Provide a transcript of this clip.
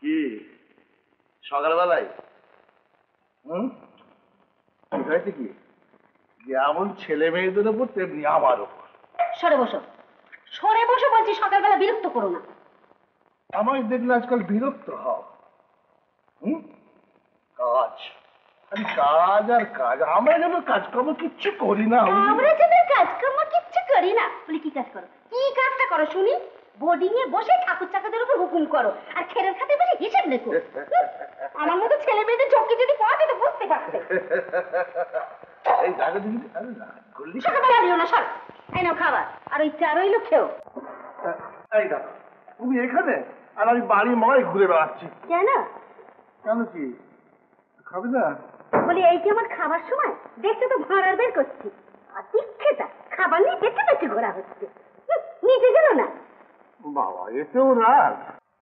কি সকালবেলায় হয়েছে কি যেমন ছেলে মেয়েদের উপর তেমনি আমার উপর। সরে বসো, সরে বসো বলছি, সকালবেলা বিরক্ত করো না। আমায় দেখলে আজকাল বিরক্ত হও। কাজ কাজ আর কাজ, আমরা যেন কাজকর্ম কিচ্ছু করি না। আমরা যেন কাজকর্ম কিচ্ছু করি না বলি কি কাজ করো? কি কাজটা করো শুনি? বোর্ডিং এ বসে ঠাকুর চাকরদের উপর হুকুম করো আর খেরের খাতে বসে হিসেব লেখো। আমার মতো ছেলে মেয়েদের চোখে যদি পড়াতে তো বুঝতে পারতে। এই জায়গা দিবি না করলি সকালবেলা দিও না, সর। এই নাও খাবার, আর ওই চা রইলো খেও। এই দেখো তুমি এখানে আর আমি বাড়ি ময় ঘুরে বেড়াচ্ছি। কেন? কেন কি খাবি না? বলি এই কি আমার খাবার সময়? দেখছো তো ভাড়ার বের করছি। আর দীক্ষেতা খাবার নিয়ে পেটে পেটে ঘোরা হচ্ছে। নিতে গেল না বাবা এতেও রাগ?